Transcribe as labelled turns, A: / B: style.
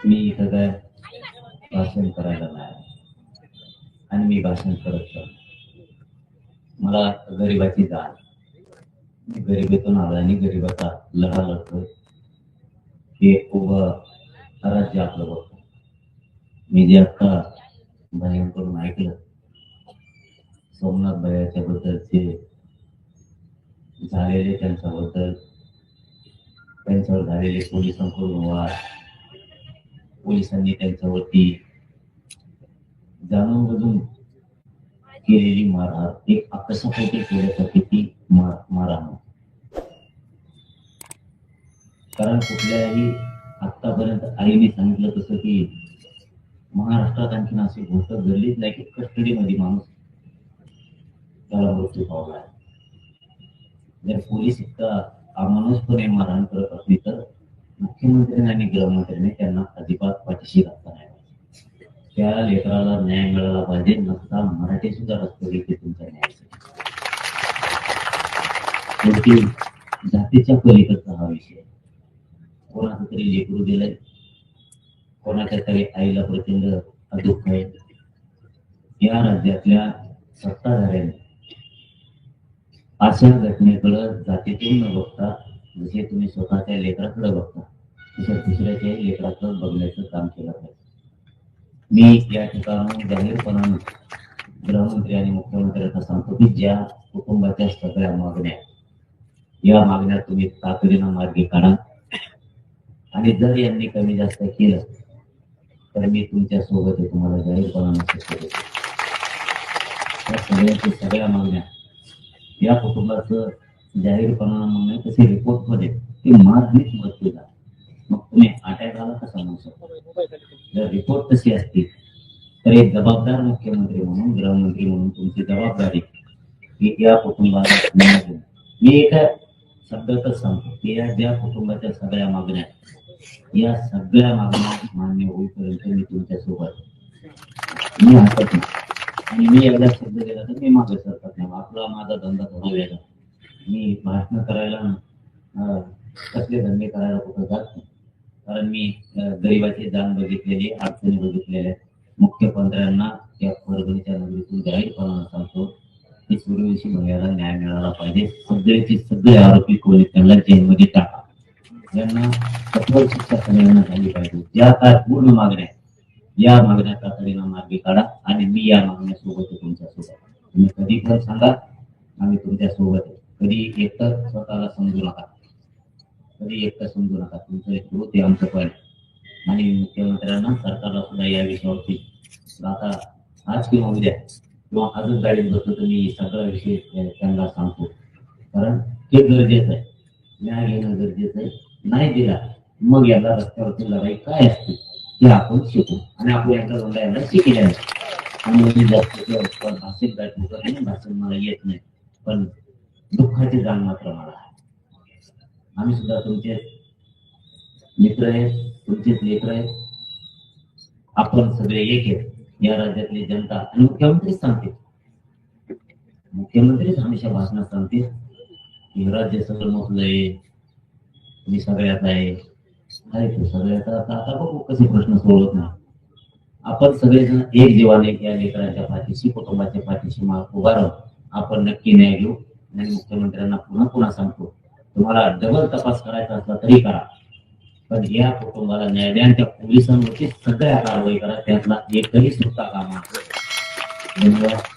A: मी इथं काय भाषण करायला नाही आणि मी भाषण करत मला गरिबाची जाण, मी गरिबीतून आलो आणि गरिबाचा लढा लढतोय हे उभं राज्य आपलं बघतो. मी जे आता भयांकडून ऐकलं सोमनाथ भैयाच्या बद्दलचे झालेले त्यांच्याबद्दल त्यांच्यावर झालेले पोलिसांकडून वाद, पोलिसांनी त्यांच्यावरती जाणून बुजून केलेली मारहाण, एक आकर्षापोटी केल्यासाठी ती मारहाण. कारण कुठल्याही आतापर्यंत आईने सांगितलं तसं की महाराष्ट्रात आणखीन अशी गोष्ट घडलीच नाही की कस्टडीमध्ये माणूस त्याला मृत्यू पावला आहे. जर पोलीस इतका अमानुषपणे मारहाण करत असली तर मुख्यमंत्र्यांनी आणि गृहमंत्र्यांनी त्यांना अजिबात पाठीशी घातला नाही. त्या लेकराला न्याय मिळाला पाहिजे, नसता मराठी सुद्धा रस्ते घेते तुमच्या न्यायासाठी. जातीच्या पलीकडचा हा विषय. कोणाचं तरी लेकरू दिलंय, कोणाच्या तरी आईला प्रचंड दुःख आहे. या राज्यातल्या सत्ताधाऱ्यांनी अशा घटनेकडे जातीतून न बघता, जसे तुम्ही स्वतःच्या लेकराकडे बघता तसं दुसऱ्याच्या लेकराकडे बघण्याचं काम केलं पाहिजे. मी या ठिकाणी जाहीरपणाने गृहमंत्री आणि मुख्यमंत्र्यांना सांगतो की ज्या कुटुंबाच्या सगळ्या मागण्या, या मागण्या तुम्ही तातडीनं मार्गी काढा आणि जर यांनी कमी जास्त केलं तर मी तुमच्या सोबत आहे, तुम्हाला जाहीरपणाने सगळ्यांच्या सगळ्या मागण्या या कुटुंबाचं जाहीरपणानं म्हणणं तसे रिपोर्ट मध्ये ते मारहाणीच मृत्यू झाला. मग तुम्ही अटॅक आला कसा म्हणू शकता? जर रिपोर्ट तशी असतील तर एक जबाबदार मुख्यमंत्री म्हणून, गृहमंत्री म्हणून तुमची जबाबदारी की या कुटुंबाला मी एका शब्दातच सांगतो की या ज्या कुटुंबाच्या सगळ्या मागण्या, या सगळ्या मागण्या मान्य होईपर्यंत मी तुमच्या सोबत मी हसत नाही. आणि मी एकदा शब्द दिला तर मी मागे सरकत नाही. आपला माझा धंदा थोडा वेगळा. मी भाषण करायला कसले धंदे करायला कुठं जात नाही. कारण मी गरिबाची जाण बघितलेली, अडचणी बघितलेल्या. मुख्यमंत्र्यांना या परभणीच्या नगरीतून जाहीरपणानं सांगतो की सूर्यवंशी भैयाला न्याय मिळाला पाहिजे. सगळेचे सगळे आरोपी कोणी त्यांना जेलमध्ये टाका, यांना कठोर शिक्षा करण्यात आली पाहिजे. ज्या काय पूर्ण मागण्या, या मागण्या तातडीनं मार्गी काढा आणि मी या मागण्या सोबत आहे तुमच्या सोबत. तुम्ही कधी पण सांगा, आम्ही तुमच्या सोबत आहे. कधी एकटं स्वतःला समजू नका, कधी एकटं समजू नका. तुमचं एक ग्रुप आहे, आमचं पण. आणि मुख्यमंत्र्यांना, सरकारला सुद्धा या विषयावरती आता आज किंवा उद्या किंवा अजून गाडीत बसलो तर मी सगळा विषय त्यांना सांगतो. कारण ते गरजेचं आहे, न्याय घेणं गरजेचं आहे. नाही दिला मग याला रस्त्यावरती लढाई काय असते ते आपण शिकू आणि आपल्या एकदा दोनदा यांना शिकले आहे. आणि जास्त भाषण मला येत नाही, पण दुःखाची जाण मात्र मला आहे. आम्ही सुद्धा तुमचे मित्र आहेत, तुमचेच लेकर आहेत. आपण सगळे एक आहेत. या राज्यातली जनता आणि मुख्यमंत्रीच सांगते, मुख्यमंत्रीच हमेशा भाषणात सांगते की राज्य सगळं मोठलंय, तुम्ही सगळ्यात आहे. सगळ्याचा आता बघू कसे प्रश्न सोडवत नाही. आपण सगळेजण एक जीवाने या लेकरांच्या पाठीशी, कुटुंबाच्या पाठीशी उभा राहून आपण नक्की न्याय घेऊ. आणि मुख्यमंत्र्यांना पुन्हा पुन्हा सांगतो, तुम्हाला डबल तपास करायचा असला तरी करा, पण या कुटुंबाला न्याय द्या. त्या पोलिसांवरती सगळ्या कारवाई करा, त्यातला एकही सुद्धा कामा. धन्यवाद.